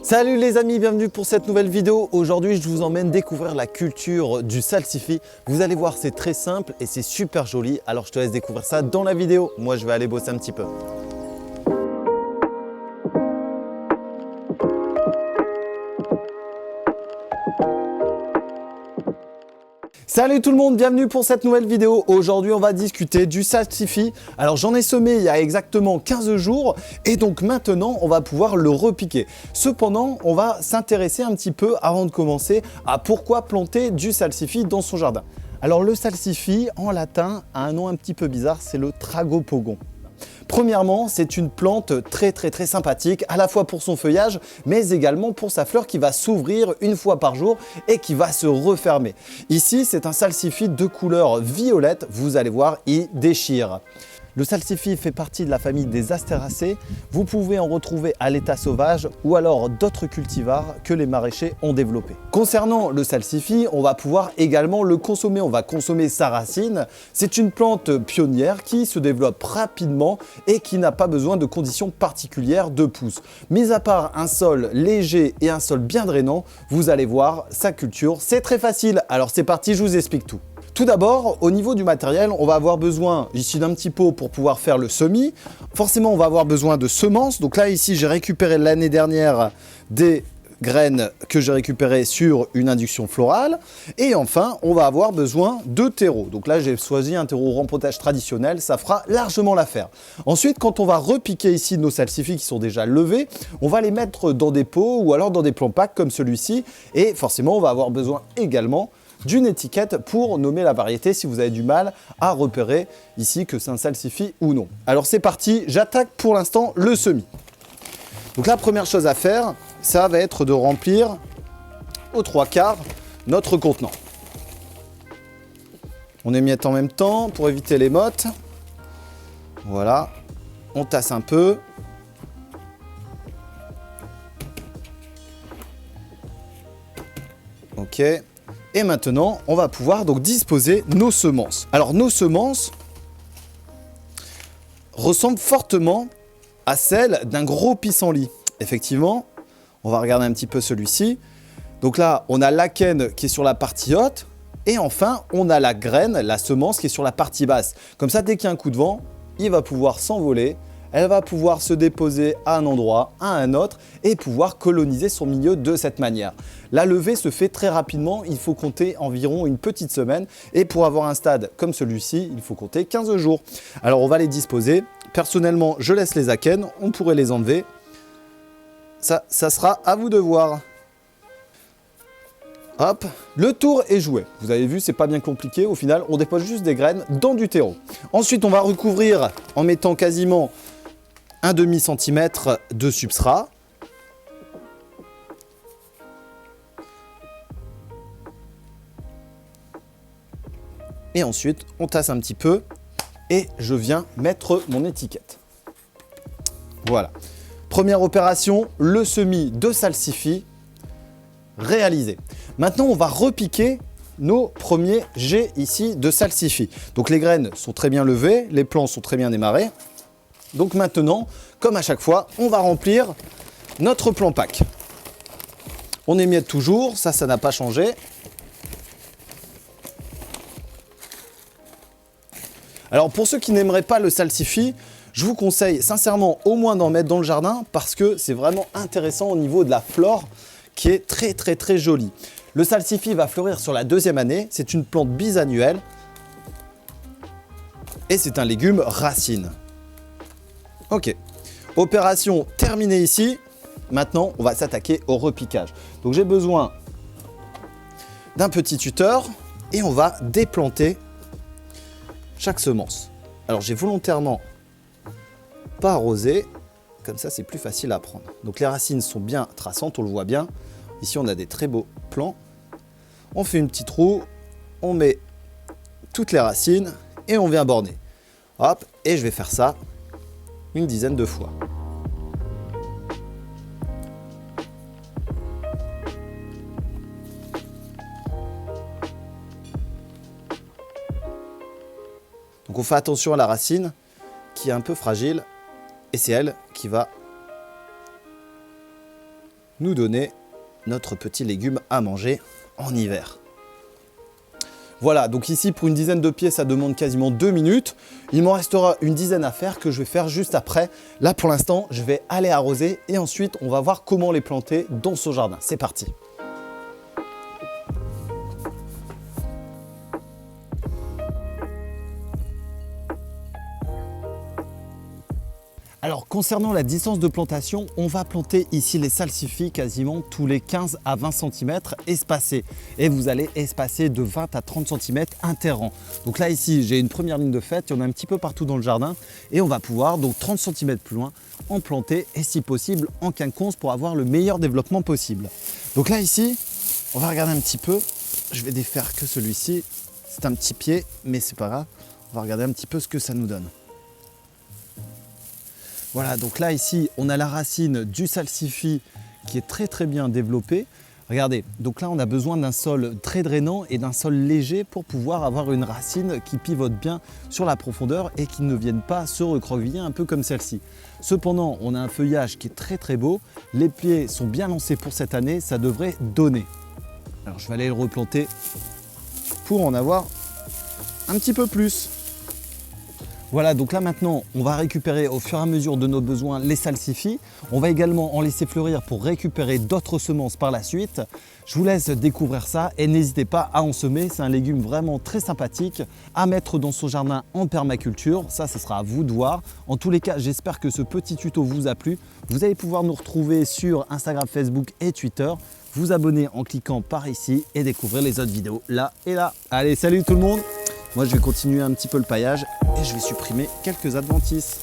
Salut les amis, bienvenue pour cette nouvelle vidéo. Aujourd'hui, je vous emmène découvrir la culture du salsifis. Vous allez voir, c'est très simple et c'est super joli. Alors, je te laisse découvrir ça dans la vidéo. Moi, je vais aller bosser un petit peu. Salut tout le monde, bienvenue pour cette nouvelle vidéo. Aujourd'hui, on va discuter du salsifis. Alors, j'en ai semé il y a exactement 15 jours et donc maintenant, on va pouvoir le repiquer. Cependant, on va s'intéresser un petit peu avant de commencer à pourquoi planter du salsifis dans son jardin. Alors, le salsifis, en latin, a un nom un petit peu bizarre, c'est le tragopogon. Premièrement, c'est une plante très sympathique, à la fois pour son feuillage, mais également pour sa fleur qui va s'ouvrir une fois par jour et qui va se refermer. Ici, c'est un salsifis de couleur violette, vous allez voir, il déchire. Le salsifis fait partie de la famille des Astéracées. Vous pouvez en retrouver à l'état sauvage ou alors d'autres cultivars que les maraîchers ont développés. Concernant le salsifis, on va pouvoir également le consommer. On va consommer sa racine. C'est une plante pionnière qui se développe rapidement et qui n'a pas besoin de conditions particulières de pousse. Mis à part un sol léger et un sol bien drainant, vous allez voir, sa culture, c'est très facile. Alors c'est parti, je vous explique tout. Tout d'abord, au niveau du matériel, on va avoir besoin ici d'un petit pot pour pouvoir faire le semis. Forcément, on va avoir besoin de semences. Donc là, ici, j'ai récupéré l'année dernière des graines que j'ai récupérées sur une induction florale. Et enfin, on va avoir besoin de terreau. Donc là, j'ai choisi un terreau rempotage traditionnel. Ça fera largement l'affaire. Ensuite, quand on va repiquer ici nos salsifis qui sont déjà levés, on va les mettre dans des pots ou alors dans des plants packs comme celui-ci. Et forcément, on va avoir besoin également d'une étiquette pour nommer la variété si vous avez du mal à repérer ici que c'est un salsifis ou non. Alors c'est parti, j'attaque pour l'instant le semis. Donc la première chose à faire, ça va être de remplir aux 3/4 notre contenant. On émiette en même temps pour éviter les mottes. Voilà, on tasse un peu. Ok. Et maintenant, on va pouvoir donc disposer nos semences. Alors, nos semences ressemblent fortement à celles d'un gros pissenlit. Effectivement, on va regarder un petit peu celui-ci. Donc là, on a l'acène qui est sur la partie haute. Et enfin, on a la graine, la semence qui est sur la partie basse. Comme ça, dès qu'il y a un coup de vent, il va pouvoir s'envoler. Elle va pouvoir se déposer à un endroit, à un autre et pouvoir coloniser son milieu de cette manière. La levée se fait très rapidement, il faut compter environ une petite semaine et pour avoir un stade comme celui-ci, il faut compter 15 jours. Alors on va les disposer. Personnellement, je laisse les akènes, on pourrait les enlever. Ça sera à vous de voir. Hop, le tour est joué. Vous avez vu, c'est pas bien compliqué. Au final, on dépose juste des graines dans du terreau. Ensuite, on va recouvrir en mettant quasiment un demi-centimètre de substrat. Et ensuite, on tasse un petit peu et je viens mettre mon étiquette. Voilà. Première opération, le semis de salsifis réalisé. Maintenant, on va repiquer nos premiers jets ici de salsifis. Donc les graines sont très bien levées, les plants sont très bien démarrés. Donc maintenant, comme à chaque fois, on va remplir notre plant pack. On émiette toujours, ça n'a pas changé. Alors pour ceux qui n'aimeraient pas le salsifis, je vous conseille sincèrement au moins d'en mettre dans le jardin parce que c'est vraiment intéressant au niveau de la flore qui est très jolie. Le salsifis va fleurir sur la 2e année, c'est une plante bisannuelle et c'est un légume racine. Ok, opération terminée ici. Maintenant, on va s'attaquer au repiquage. Donc j'ai besoin d'un petit tuteur et on va déplanter chaque semence. Alors j'ai volontairement pas arrosé, comme ça c'est plus facile à prendre. Donc les racines sont bien traçantes, on le voit bien. Ici on a des très beaux plants. On fait une petite roue, on met toutes les racines et on vient borner. Hop, et je vais faire ça une dizaine de fois. Donc on fait attention à la racine qui est un peu fragile et c'est elle qui va nous donner notre petit légume à manger en hiver. Voilà, donc ici pour une dizaine de pieds, ça demande quasiment 2 minutes. Il m'en restera une dizaine à faire que je vais faire juste après. Là pour l'instant, je vais aller arroser et ensuite on va voir comment les planter dans ce jardin. C'est parti. Alors concernant la distance de plantation, on va planter ici les salsifis quasiment tous les 15 à 20 cm espacés. Et vous allez espacer de 20 à 30 cm interrang. Donc là ici, j'ai une première ligne de faite, il y en a un petit peu partout dans le jardin. Et on va pouvoir donc 30 cm plus loin en planter et si possible en quinconce pour avoir le meilleur développement possible. Donc là ici, on va regarder un petit peu. Je vais défaire que celui-ci. C'est un petit pied, mais c'est pas grave. On va regarder un petit peu ce que ça nous donne. Voilà, donc là ici, on a la racine du salsifis qui est très bien développée. Regardez, donc là on a besoin d'un sol très drainant et d'un sol léger pour pouvoir avoir une racine qui pivote bien sur la profondeur et qui ne vienne pas se recroqueviller un peu comme celle-ci. Cependant, on a un feuillage qui est très beau, les pieds sont bien lancés pour cette année, ça devrait donner. Alors je vais aller le replanter pour en avoir un petit peu plus. Voilà, donc là maintenant, on va récupérer au fur et à mesure de nos besoins les salsifis. On va également en laisser fleurir pour récupérer d'autres semences par la suite. Je vous laisse découvrir ça et n'hésitez pas à en semer. C'est un légume vraiment très sympathique à mettre dans son jardin en permaculture. Ça sera à vous de voir. En tous les cas, j'espère que ce petit tuto vous a plu. Vous allez pouvoir nous retrouver sur Instagram, Facebook et Twitter. Vous abonner en cliquant par ici et découvrir les autres vidéos là et là. Allez, salut tout le monde! Moi, je vais continuer un petit peu le paillage et je vais supprimer quelques adventices.